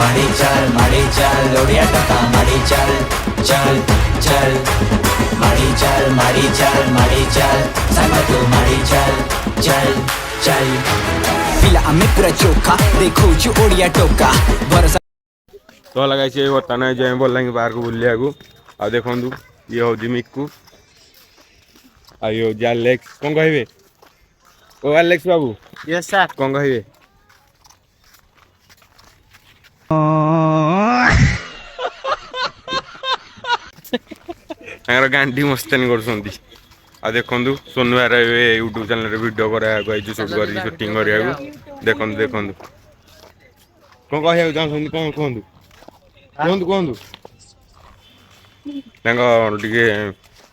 माड़ी चल ओडिया टका माड़ी चल चल चल माड़ी चल संग तू माड़ी चल चल पिला आमे पूरा चोखा देखो छु ओडिया टोका भरोसा तो लगाई बर्तमान जो बल्लांगी बाहर को बुलिया आ देखु ये हूँ मिक्कू आयो आलेक्स कौन कहे ओ आलेक्स बाबू यस सर कौन कहे गांधी मस्तानी कर देखु सोनू यार यूट्यूब चैनल वीडियो कराई शूट कर शूटिंग करा देखु देखु कौन कह चाहते कौन कहतु कहतु कहतु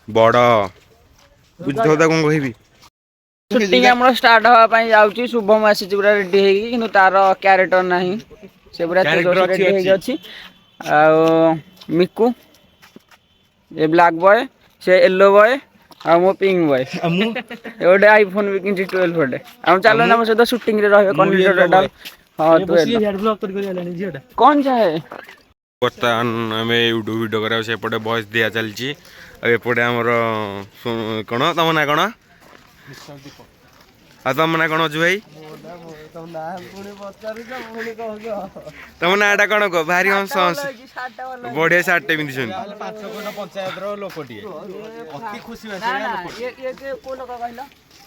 बड़ बुझा कौन कह शूटिंग हमर स्टार्ट होवा पई जाउची शुभम आसी पूरा रेडी हेगी किंतु तार कैरेक्टर नाही से पूरा रेडी हेगी अछि आ मिक्कू ये ब्लैक बॉय से येलो बॉय आ मो पिंक बॉय एडे आईफोन भी किंची 12 फोटे हम चलो ना मसे तो शूटिंग रे रहबे कंटेंट डाल हां तो हेड ब्लॉग कर गले जीटा कौन चाहे बर्तमान आम यूट्यूब वीडियो करा से पटे वॉइस दिया चलची एपटे आमर कौन तुम ना कौन आ तुम ना कौन अच्छु भाई तुम नाटा कौन कह भारी हंस हंस बढ़िया सार्टे पिंधि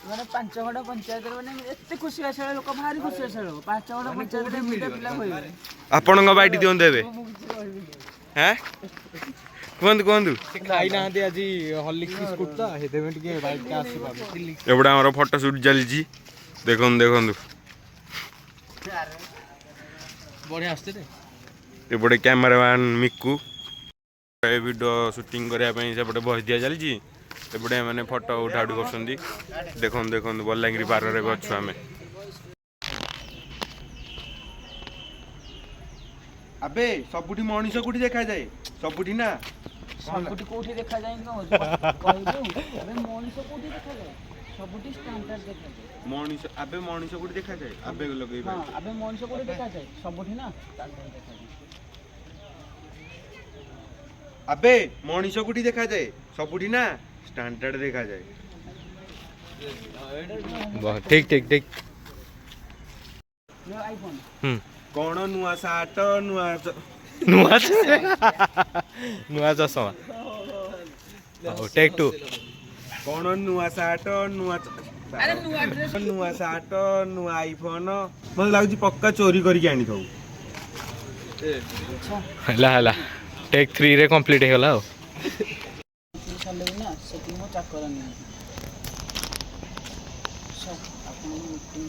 माने 5 घंटा पंचायत माने एते खुशी आसे लोक भारी खुशी आसे लोक 5 घंटा पंचायत रे मिटा पिला होइबे आपन को बाइट दियों देबे हैं कोंद कोंद खाई ना दे আজি हॉर्लिक्स बिस्कुट ता हे देबे टिके बाइक का आसी बाबू एबडा हमर फोटो शूट चलजी देखन देखन बढ़िया आस्ते रे एपटे कैमरामैन मिक्कू ए वीडियो शूटिंग करिया पई सेपटे बस दिया चलजी एपटे माने फोटो उठा उठी करछंदी देखन देखन बल्लांगिरी पार रे गछु आमे अबे सबुठी मनीष कोठी देखा जाए सबुठी ना सबुठी कोठी देखा जाए न कहू अबे मनीष कोठी देखा जाए सबुठी स्टैंडर्ड देखा जाए मनीष अबे मनीष कोठी देखा जाए अबे लगई हां अबे मनीष कोठी देखा जाए सबुठी ना स्टैंडर्ड देखा जाए अबे मनीष कोठी देखा जाए सबुठी ना स्टैंडर्ड देखा जाए बहुत ठीक ठीक ठीक यो आईफोन कौन नुआ साट नुआ नुआ नुआ चश्मा ओ टेक 2 कौन नुआ साट नुआ अरे नुआ ड्रेस नुआ साट नुआ आईफोन मत लागुची पक्का चोरी करके आनी थौ हला हला टेक 3 रे कंप्लीट हे गला चले ना सेटिंग मो चेक करनी सब अपन मीटिंग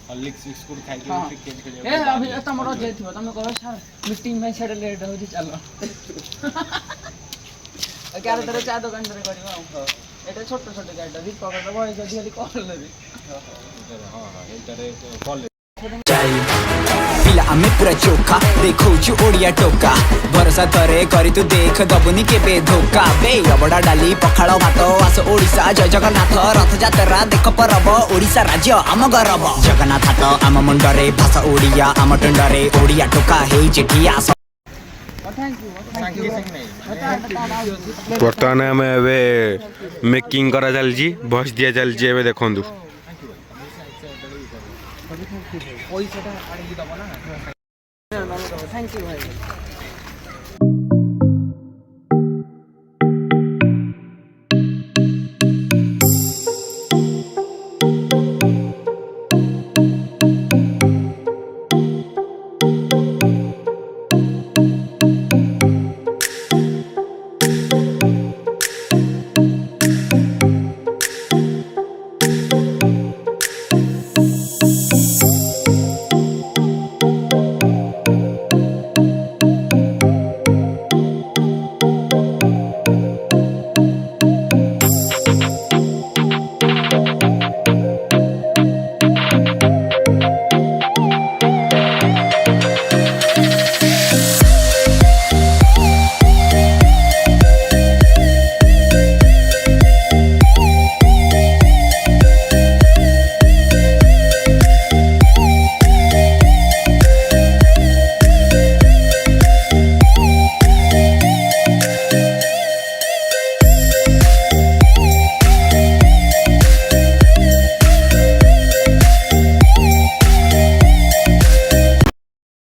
हॉर्लिक्स बिस्कुट खाई के क्रिकेट खेले ए अभी तमरो जे थिबो तमे कहबे सर मीटिंग में छडे लेट हो चलो क्यारे तरह चा दुकान रे करबा एटा छोट छोट गाड़ी दीपक रे बय जदी हली कॉल लेबी हां हां एटारे कॉल पिला आमे पूरा चोखा देखो छु ओडिया टोका भरोसा तरे करी तू देख दबुनी के बेधोका बे अबड़ा डाली पखाଳ भात आस ओडिसा जय जगन्नाथ रथ यात्रा देख परब ओडिसा राज्य आम गरब जगन्नाथ हाथ आम मुंडरे भाषा ओडिया आम टंडरे ओडिया टोका हे चिठिया बर्तमान आम मेकिंग करा चलजी बस दिया चलजी एबे देखंदु पैसा आड़ी दबो ना थैंक यू भाई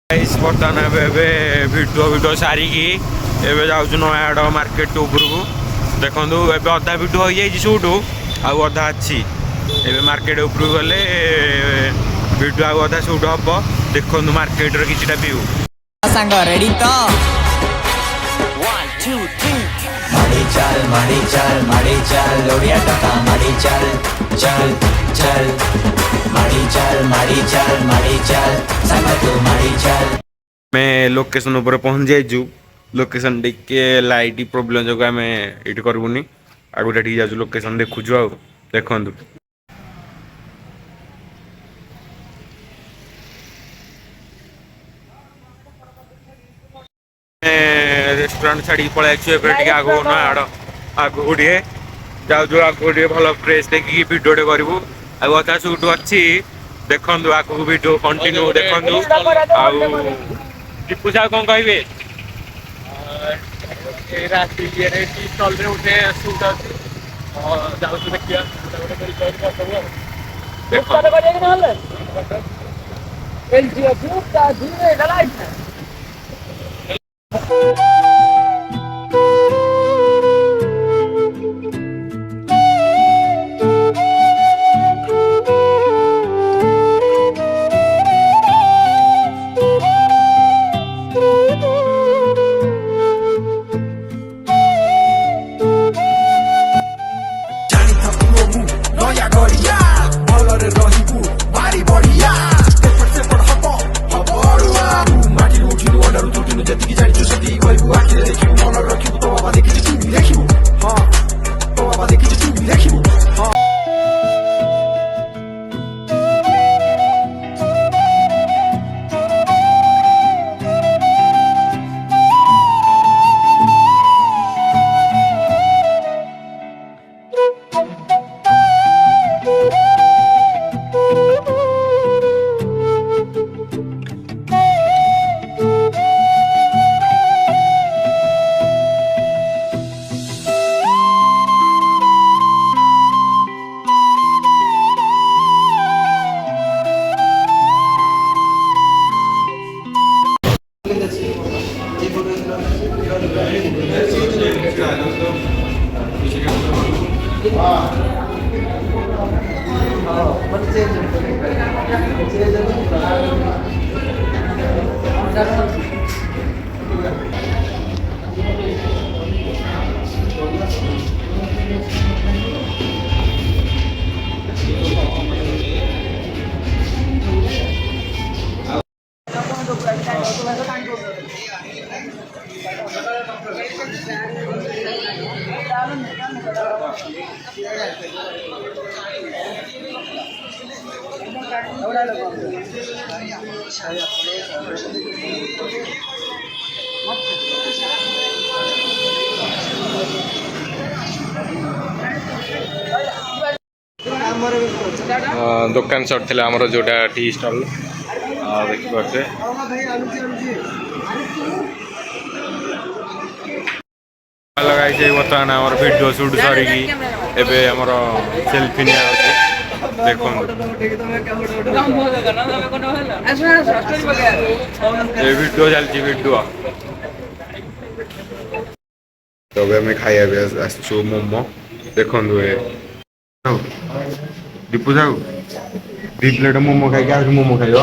ବର୍ତ୍ତମାନ ଏବେ ଭିଡ଼ିଓ ସାରିକି ଏବେ ଯାଉଛୁ ନୟାଗଡ଼ ମାର୍କେଟ ଉପରକୁ। ଦେଖନ୍ତୁ ଏବେ ଅଧା ଭିଡ଼ିଓ ହୋଇଯାଇଛି ସୁଟୁ, ଆଉ ଅଧା ଅଛି। ଏବେ ମାର୍କେଟ ଉପରକୁ ଗଲେ ଭିଡ଼ିଓ ଆଉ ଅଧା ସୁଟ୍ ହବ। ଦେଖନ୍ତୁ ମାର୍କେଟର କିଛିଟା ଭିୟୁ। ସାଙ୍ଗ ରେଡି ତ? 1 2 3 ମାଡ଼ି ଚାଲ ଓଡ଼ିଆ ଟକା ମାଡ଼ି ଚାଲ ସାଙ୍ଗ ତୁ ମାଡ଼ି ଚାଲ। ଆମେ ଲୋକେସନ ଉପରେ ପହଞ୍ଚି ଯାଇଛୁ। ଲୋକେସନ ଟିକେ ଲାଇଟ୍ ପ୍ରୋବ୍ଲେମ ଯୋଗୁଁ ଆମେ ଏଇଠି କରିବୁନି, ଆଗଟା ଟିକେ ଯାଉଛୁ ଲୋକେସନ ଦେଖୁଛୁ। ଆଉ ଦେଖନ୍ତୁ ରେଷ୍ଟୁରାଣ୍ଟ ଛାଡ଼ିକି ପଳେଇ ଆସିଛୁ। ଏବେ ଟିକେ ଆଗକୁ ନୟାଗଡ଼ ଆଗକୁ ଟିକେ ଯାଉଛୁ, ଆଗକୁ ଟିକେ ଭଲ ପ୍ରେସ୍ ଦେଖିକି ଭିଡ଼ିଓଟେ କରିବୁ। ଆଉ ଅଧା ସୁଟ୍ ଅଛି, ଦେଖନ୍ତୁ ଆଗକୁ ଭିଡ଼ିଓ କଣ୍ଟିନ୍ୟୁ ଦେଖନ୍ତୁ। ଆଉ ଟିପୁ ସାହୁ କ'ଣ କହିବେ? ରାତି ଇଏରେ ଷ୍ଟଲ୍ରେ ଗୋଟେ ସୁଟ୍ ଅଛି, ଯାଉଛୁ ଦେଖିବା। ଦୋକାନ ସଟ୍ ଥିଲା ଆମର ଯୋଉଟା ଟି ଷ୍ଟଲ୍ ଦେଖିପାରୁଛେ। ଲଗାଇছে ବର୍ତ୍ତମାନ ଆମର ଭିଡ଼ିଓ ସୁଟ୍ ସରିକି ଏବେ ଆମର ସେଲ୍ଫି ନିଆଯାଉଛି। ଦେଖନ୍ତୁ ଏ ଭିଡ଼ିଓ ଚାଲିଛି ଭିଡ଼ିଓ। ଏବେ ଆମେ ଖାଇବା ଆସିଛୁ ମୋମୋ। ଦେଖନ୍ତୁ ଏ ଦୀପୁ ସାହୁ 2 ପ୍ଲେଟ୍ ମୋମୋ ଖାଇକି ଆହୁରି ମୋମୋ ଖାଇବ।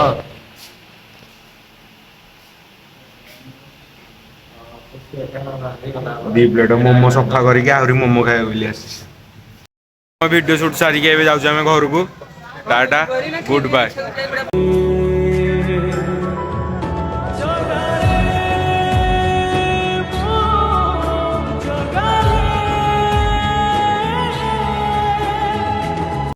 ଦି ପ୍ଲେଟ୍ ମୋମୋ ସଫା କରିକି ଆହୁରି ମୋମୋ ଖାଇବା ବୋଲି ଆସିଛି। ଭିଡ଼ିଓ ସୁଟ୍ ସାରିକି ଏବେ ଯାଉଛୁ ଆମେ ଘରକୁ। Tata good bye.